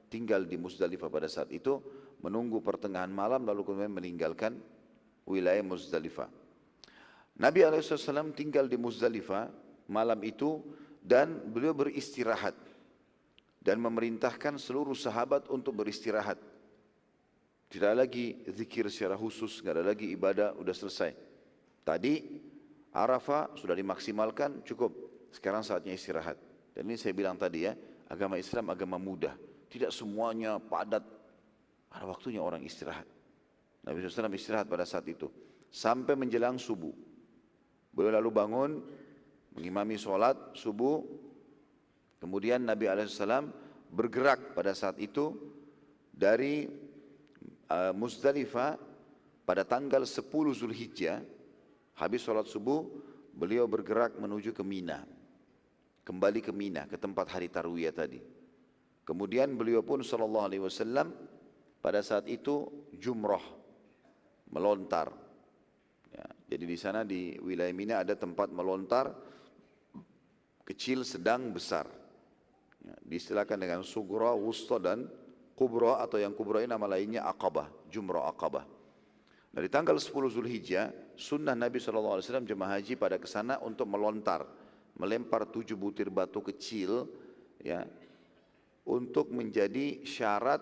tinggal di Muzdalifah pada saat itu, menunggu pertengahan malam lalu kemudian meninggalkan wilayah Muzdalifah. Nabi SAW tinggal di Muzdalifah malam itu dan beliau beristirahat dan memerintahkan seluruh sahabat untuk beristirahat. Tidak lagi zikir secara khusus, tidak ada lagi ibadah, sudah selesai. Tadi Arafah sudah dimaksimalkan, cukup. Sekarang saatnya istirahat. Dan ini saya bilang tadi ya, agama Islam agama mudah. Tidak semuanya padat. Ada waktunya orang istirahat. Nabi SAW istirahat pada saat itu. Sampai menjelang subuh. Beliau lalu bangun, mengimami sholat subuh. Kemudian Nabi SAW bergerak pada saat itu dari Muzdalifah pada tanggal 10 Zulhijjah. Habis sholat subuh, beliau bergerak menuju ke Mina. Kembali ke Mina, ke tempat hari Tarwiyah tadi. Kemudian beliau pun SAW pada saat itu jumrah, melontar. Ya, jadi di sana di wilayah Mina ada tempat melontar, kecil, sedang, besar. Ya, diistilahkan dengan sugra, wusta dan kubra, atau yang kubra ini nama lainnya Aqabah, jumrah Aqabah. Dari tanggal 10 Zulhijjah, sunnah Nabi SAW jemaah haji pada kesana untuk melontar, melempar 7 butir batu kecil, ya, untuk menjadi syarat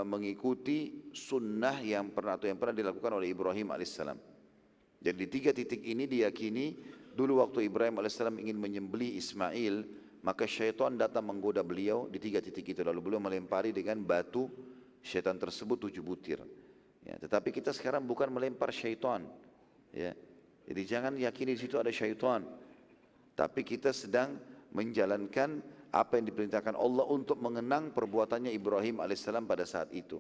mengikuti sunnah yang pernah dilakukan oleh Ibrahim alaihissalam. Jadi di 3 titik ini diyakini dulu waktu Ibrahim alaihissalam ingin menyembelih Ismail, maka syaitan datang menggoda beliau di 3 titik itu, lalu beliau melempari dengan batu syaitan tersebut 7 butir. Ya, tetapi kita sekarang bukan melempar syaitan, ya. Jadi jangan yakini di situ ada syaitan. Tapi kita sedang menjalankan apa yang diperintahkan Allah untuk mengenang perbuatannya Ibrahim alaihissalam pada saat itu.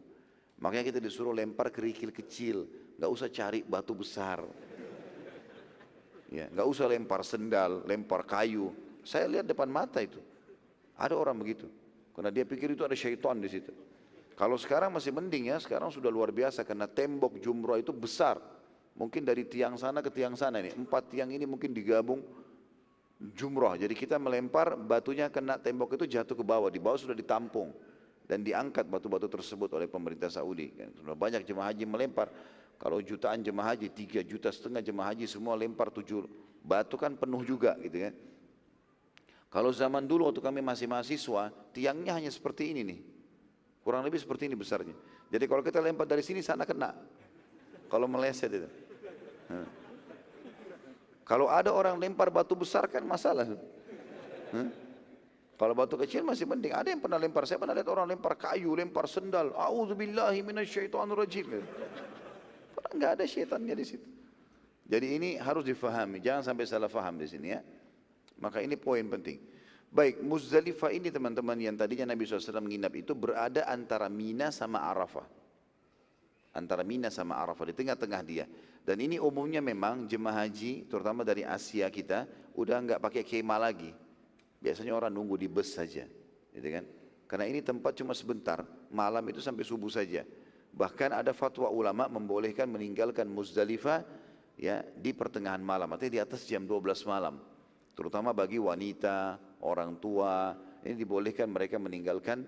Makanya kita disuruh lempar kerikil kecil, nggak usah cari batu besar. Ya, nggak usah lempar sendal, lempar kayu. Saya lihat depan mata itu, ada orang begitu, karena dia pikir itu ada syaitan di situ. Kalau sekarang masih mending ya, sekarang sudah luar biasa karena tembok jumrah itu besar. Mungkin dari tiang sana ke tiang sana ini, 4 tiang ini mungkin digabung jumrah. Jadi kita melempar, batunya kena tembok itu jatuh ke bawah, di bawah sudah ditampung dan diangkat batu-batu tersebut oleh pemerintah Saudi. Sudah banyak jemaah haji melempar. Kalau jutaan jemaah haji, 3,5 juta jemaah haji semua lempar 7 batu kan penuh juga gitu kan. Kalau zaman dulu waktu kami masih mahasiswa, tiangnya hanya seperti ini nih. Kurang lebih seperti ini besarnya. Jadi kalau kita lempar dari sini, sana kena. Kalau meleset itu. Kalau ada orang lempar batu besar kan masalah. Kalau batu kecil masih mending. Ada yang pernah lempar, saya pernah lihat orang lempar kayu, lempar sendal. A'udzubillahi minasyaitonirrajim. Padahal nggak ada syaitannya di situ. Jadi ini harus difahami, jangan sampai salah faham di sini ya. Maka ini poin penting. Baik, Muzdalifah ini teman-teman yang tadinya Nabi SAW menginap itu berada antara Mina sama Arafah. Antara Mina sama Arafah, di tengah-tengah dia. Dan ini umumnya memang jemaah haji, terutama dari Asia kita, udah nggak pakai kemah lagi. Biasanya orang nunggu di bus saja, gitu kan? Karena ini tempat cuma sebentar, malam itu sampai subuh saja. Bahkan ada fatwa ulama membolehkan meninggalkan Muzdalifah ya di pertengahan malam, artinya di atas jam 12 malam. Terutama bagi wanita, orang tua, ini dibolehkan mereka meninggalkan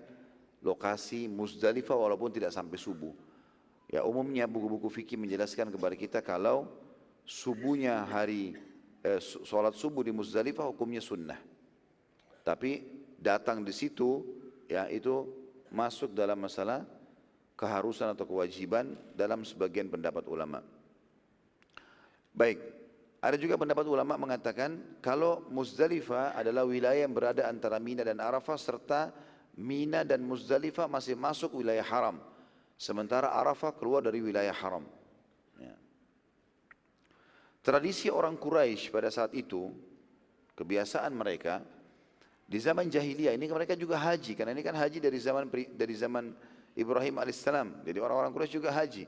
lokasi Muzdalifah walaupun tidak sampai subuh. Ya umumnya buku-buku fikih menjelaskan kepada kita kalau subuhnya sholat subuh di Muzdalifah hukumnya sunnah. Tapi datang di situ ya itu masuk dalam masalah keharusan atau kewajiban dalam sebagian pendapat ulama. Baik. Ada juga pendapat ulama mengatakan kalau Muzdalifah adalah wilayah yang berada antara Mina dan Arafah serta Mina dan Muzdalifah masih masuk wilayah haram. Sementara Arafah keluar dari wilayah haram. Ya. Tradisi orang Quraisy pada saat itu, kebiasaan mereka, di zaman jahiliyah ini mereka juga haji. Karena ini kan haji dari zaman Ibrahim alaihissalam. Jadi orang-orang Quraisy juga haji.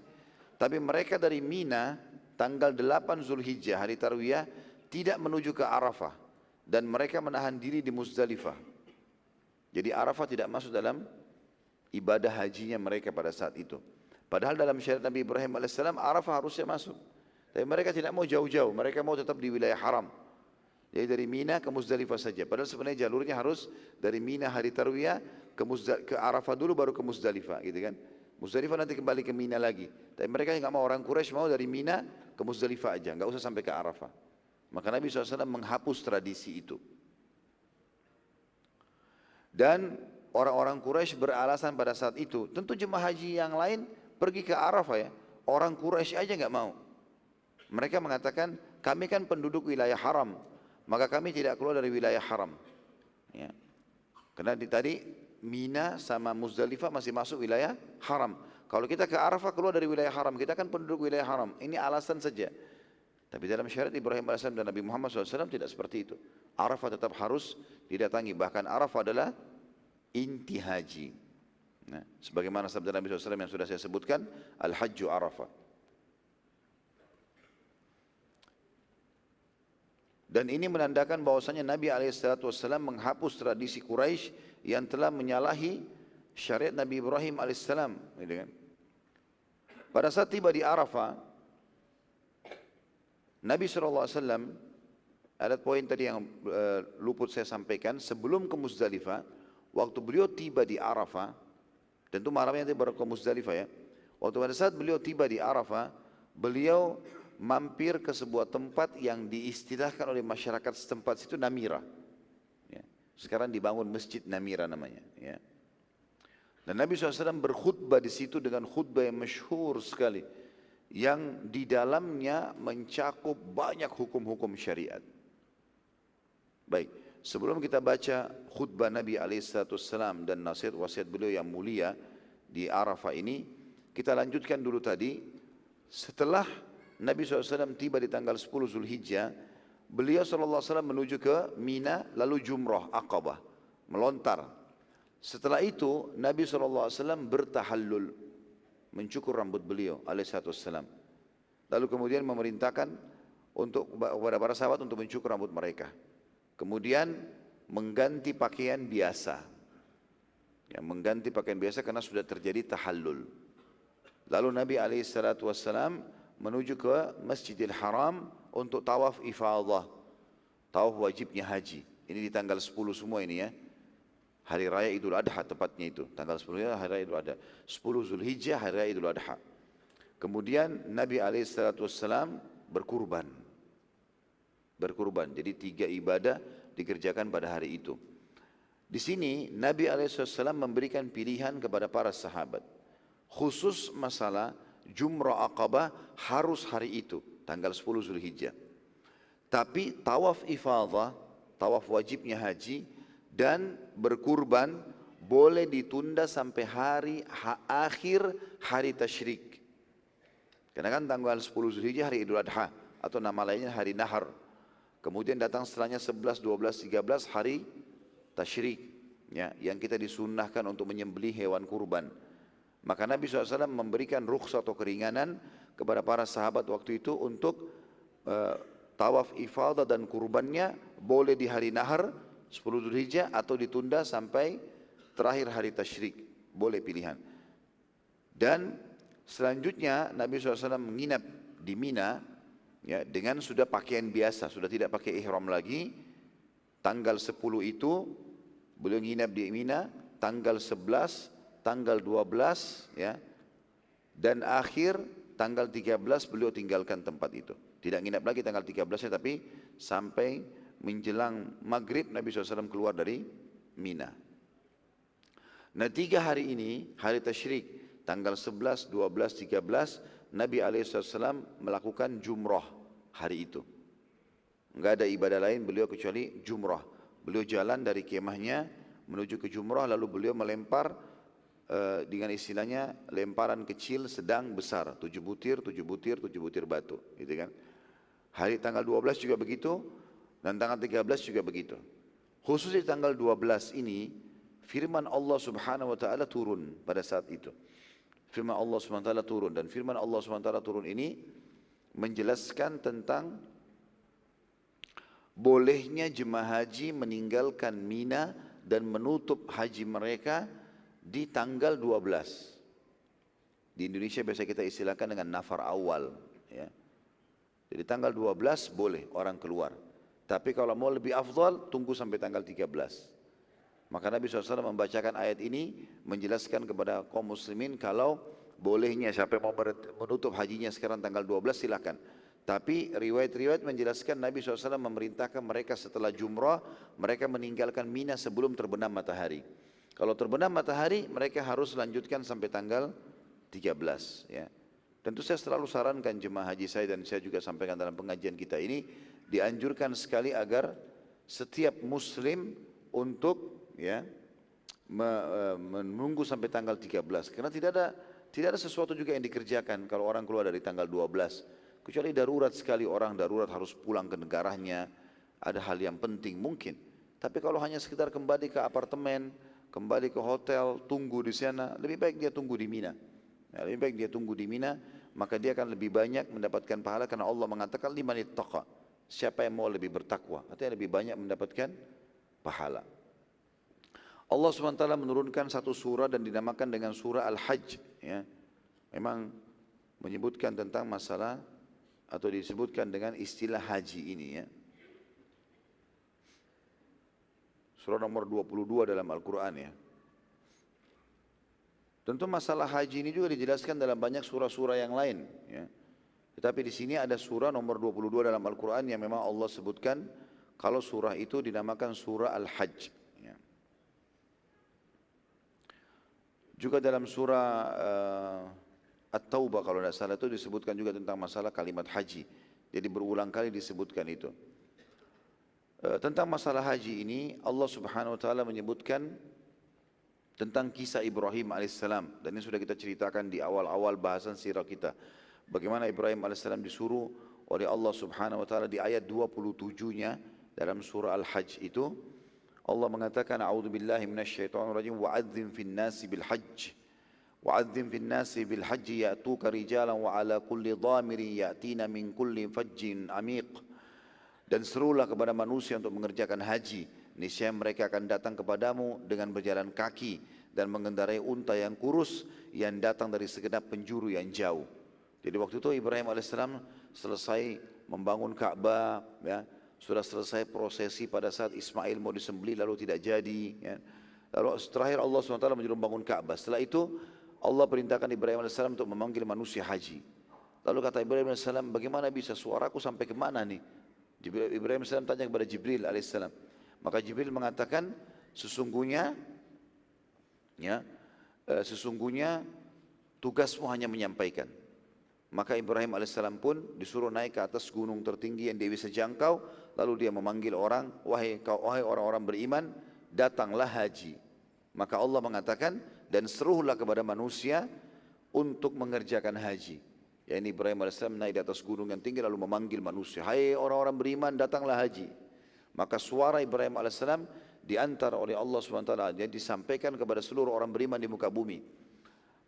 Tapi mereka dari Mina, tanggal 8 Zulhijjah hari Tarwiyah tidak menuju ke Arafah dan mereka menahan diri di Muzdalifah. Jadi Arafah tidak masuk dalam ibadah hajinya mereka pada saat itu. Padahal dalam syariat Nabi Ibrahim alaihissalam Arafah harusnya masuk. Tapi mereka tidak mau jauh-jauh, mereka mau tetap di wilayah haram. Jadi dari Mina ke Muzdalifah saja. Padahal sebenarnya jalurnya harus dari Mina hari Tarwiyah ke Arafah dulu baru ke Muzdalifah gitu kan. Muzdalifah nanti kembali ke Mina lagi. Tapi mereka yang nggak mau, orang Quraisy mau dari Mina ke Muzdalifah aja, nggak usah sampai ke Arafah. Maka Nabi SAW menghapus tradisi itu. Dan orang-orang Quraisy beralasan pada saat itu, tentu jemaah haji yang lain pergi ke Arafah ya. Orang Quraisy aja nggak mau. Mereka mengatakan, kami kan penduduk wilayah haram, maka kami tidak keluar dari wilayah haram. Ya. Karena tadi Mina sama Muzdalifah masih masuk wilayah haram. Kalau kita ke Arafah keluar dari wilayah haram, kita kan penduduk wilayah haram. Ini alasan saja. Tapi dalam syariat Ibrahim AS dan Nabi Muhammad SAW tidak seperti itu. Arafah tetap harus didatangi. Bahkan Arafah adalah inti haji. Nah, sebagaimana sabda Nabi SAW yang sudah saya sebutkan, Al-Hajju Arafah. Dan ini menandakan bahwasanya Nabi SAW menghapus tradisi Quraisy yang telah menyalahi syariat Nabi Ibrahim AS. Gitu kan? Pada saat tiba di Arafah, Nabi SAW, ada poin tadi yang luput saya sampaikan, sebelum ke Muzdalifah, waktu beliau tiba di Arafah, tentu malamnya nanti baru ke Muzdalifah ya, waktu pada saat beliau tiba di Arafah, beliau mampir ke sebuah tempat yang diistilahkan oleh masyarakat setempat situ Namira. Ya. Sekarang dibangun masjid Namira namanya. Ya. Dan Nabi SAW berkhutbah di situ dengan khutbah yang masyhur sekali, yang di dalamnya mencakup banyak hukum-hukum syariat. Baik, sebelum kita baca khutbah Nabi SAW dan nasihat wasiat beliau yang mulia di Arafah ini, kita lanjutkan dulu tadi. Setelah Nabi SAW tiba di tanggal 10 Zulhijjah, beliau SAW menuju ke Mina, lalu Jumrah Aqabah, melontar. Setelah itu Nabi SAW bertahallul, mencukur rambut beliau alaihissalam. Lalu kemudian memerintahkan kepada para sahabat untuk mencukur rambut mereka. Kemudian mengganti pakaian biasa. Ya, mengganti pakaian biasa karena sudah terjadi tahallul. Lalu Nabi alaihissalam menuju ke Masjidil Haram untuk tawaf ifadah, tawaf wajibnya haji. Ini di tanggal 10 semua ini ya. Hari Raya Idul Adha tepatnya itu. Tanggal 10 Hari Raya Idul Adha. 10 Zulhijjah Hari Raya Idul Adha. Kemudian Nabi SAW berkurban. Berkurban. Jadi 3 ibadah dikerjakan pada hari itu. Di sini Nabi SAW memberikan pilihan kepada para sahabat. Khusus masalah Jumrah Aqabah harus hari itu, tanggal 10 Zulhijjah. Tapi tawaf ifadah, tawaf wajibnya haji, dan berkurban boleh ditunda sampai akhir hari tasyrik. Karena kan tanggal 10 Zulhijjah hari Idul Adha, atau nama lainnya hari Nahar. Kemudian datang setelahnya 11, 12, 13 hari tasyrik, ya, yang kita disunnahkan untuk menyembelih hewan kurban. Maka Nabi SAW memberikan rukhsah atau keringanan kepada para sahabat waktu itu untuk tawaf ifadah dan kurbannya boleh di hari Nahar 10 Dzulhijjah atau ditunda sampai terakhir hari tasyrik, boleh pilihan. Dan selanjutnya Nabi SAW menginap di Mina ya, dengan sudah pakaian biasa, sudah tidak pakai ihram lagi. Tanggal 10 itu beliau menginap di Mina, tanggal 11, tanggal 12 ya, dan akhir tanggal 13 beliau tinggalkan tempat itu. Tidak nginap lagi tanggal 13-nya, tapi sampai menjelang maghrib Nabi SAW keluar dari Mina. Nah 3 hari ini, hari tasyrik, tanggal 11, 12, 13, Nabi SAW melakukan jumrah hari itu. Enggak ada ibadah lain beliau kecuali jumrah. Beliau jalan dari kemahnya menuju ke jumrah, lalu beliau melempar dengan istilahnya lemparan kecil, sedang, besar, 7 butir, 7 butir, 7 butir batu, gitu kan. Hari tanggal 12 juga begitu, dan tanggal 13 juga begitu. Khusus di tanggal 12 ini, firman Allah Subhanahu wa taala turun pada saat itu. Firman Allah Subhanahu wa taala turun, dan firman Allah Subhanahu wa taala turun ini menjelaskan tentang bolehnya jemaah haji meninggalkan Mina dan menutup haji mereka di tanggal 12. Di Indonesia biasa kita istilahkan dengan nafar awal ya. Jadi tanggal 12 boleh orang keluar. Tapi kalau mau lebih afdal tunggu sampai tanggal 13. Maka Nabi SAW membacakan ayat ini menjelaskan kepada kaum muslimin kalau bolehnya siapa yang mau menutup hajinya sekarang tanggal 12 silakan. Tapi riwayat-riwayat menjelaskan Nabi SAW memerintahkan mereka setelah jumrah, mereka meninggalkan Mina sebelum terbenam matahari. Kalau terbenam matahari, mereka harus lanjutkan sampai tanggal 13. Ya. Tentu saya selalu sarankan jemaah haji saya dan saya juga sampaikan dalam pengajian kita ini, dianjurkan sekali agar setiap muslim untuk menunggu sampai tanggal 13. Karena tidak ada sesuatu juga yang dikerjakan kalau orang keluar dari tanggal 12. Kecuali darurat sekali, orang darurat harus pulang ke negaranya, ada hal yang penting mungkin. Tapi kalau hanya sekedar kembali ke apartemen, kembali ke hotel, tunggu di sana, lebih baik dia tunggu di Mina. Ya, lebih baik dia tunggu di Mina, maka dia akan lebih banyak mendapatkan pahala karena Allah mengatakan liman ittaqa. Siapa yang mau lebih bertakwa, artinya lebih banyak mendapatkan pahala. Allah SWT menurunkan satu surah dan dinamakan dengan surah Al-Hajj. Ya. Memang menyebutkan tentang masalah atau disebutkan dengan istilah haji ini. Ya. Surah nomor 22 dalam Al-Quran. Ya. Tentu masalah haji ini juga dijelaskan dalam banyak surah-surah yang lain. Ya. Tetapi di sini ada surah nomor 22 dalam Al-Quran yang memang Allah sebutkan kalau surah itu dinamakan surah Al-Hajj. Juga dalam surah At-Taubah kalau tidak salah itu disebutkan juga tentang masalah kalimat haji. Jadi berulang kali disebutkan itu. Tentang masalah haji ini Allah Subhanahu Wa Taala menyebutkan tentang kisah Ibrahim alaihissalam. Dan ini sudah kita ceritakan di awal-awal bahasan sirah kita. Bagaimana Ibrahim alaihissalam disuruh oleh Allah Subhanahu Wa Taala di ayat 27-nya dalam surah Al-Hajj itu. Allah mengatakan a'udzubillahi minasyaitonirrajim wa'adzim fin nasi bil hajj wa'adzim fin nasi bil hajj ya'tuka rijalan wa ala kulli dhamirin ya'tina min kulli fajjin amiq. Dan serulah kepada manusia untuk mengerjakan haji, niscaya mereka akan datang kepadamu dengan berjalan kaki dan mengendarai unta yang kurus yang datang dari segenap penjuru yang jauh. Jadi waktu itu Ibrahim alaihissalam selesai membangun Ka'bah, ya, sudah selesai prosesi pada saat Ismail mau disembelih lalu tidak jadi. Ya. Lalu terakhir Allah SWT menyuruh membangun Ka'bah. Setelah itu Allah perintahkan Ibrahim AS untuk memanggil manusia haji. Lalu kata Ibrahim AS, bagaimana bisa suaraku sampai kemana nih? Ibrahim AS tanya kepada Jibril AS. Maka Jibril mengatakan sesungguhnya tugasmu hanya menyampaikan. Maka Ibrahim AS pun disuruh naik ke atas gunung tertinggi yang dia bisa jangkau. Lalu dia memanggil orang, wahai orang-orang beriman, datanglah haji. Maka Allah mengatakan, dan seruhlah kepada manusia untuk mengerjakan haji. Ya, ini Ibrahim AS naik di atas gunung yang tinggi lalu memanggil manusia, hai orang-orang beriman, datanglah haji. Maka suara Ibrahim AS diantar oleh Allah SWT, yang disampaikan kepada seluruh orang beriman di muka bumi.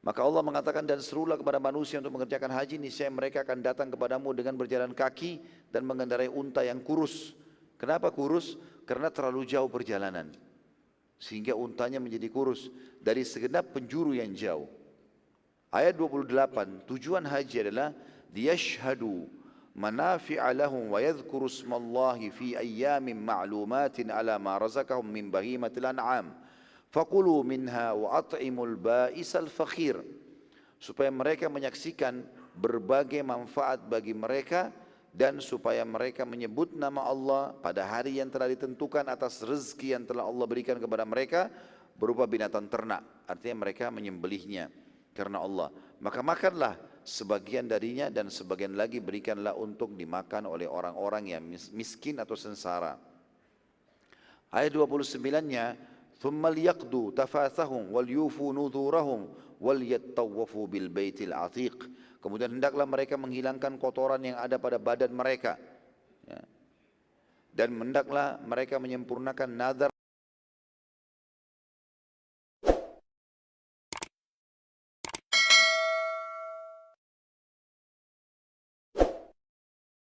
Maka Allah mengatakan dan serulah kepada manusia untuk mengerjakan haji, niscaya mereka akan datang kepadamu dengan berjalan kaki dan mengendarai unta yang kurus. Kenapa kurus? Karena terlalu jauh perjalanan. Sehingga untanya menjadi kurus dari segenap penjuru yang jauh. Ayat 28, tujuan haji adalah liyashhadu manafi'a lahum wa yadhkuru ismallahi fi ayyamin ma'lumatin ala ma razaqahum min bahimatil an'am. Fakulu minha wa at'imul ba'isal fakhir. Supaya mereka menyaksikan berbagai manfaat bagi mereka dan supaya mereka menyebut nama Allah pada hari yang telah ditentukan atas rezeki yang telah Allah berikan kepada mereka berupa binatang ternak. Artinya mereka menyembelihnya karena Allah. Maka makanlah sebagian darinya dan sebagian lagi berikanlah untuk dimakan oleh orang-orang yang miskin atau sengsara. Ayat 29-nya ثم ليقضوا تفاثهم وليوفوا نذورهم وليطوفوا بالبيت العتيق. Kemudian hendaklah mereka menghilangkan kotoran yang ada pada badan mereka. Dan hendaklah mereka menyempurnakan nazar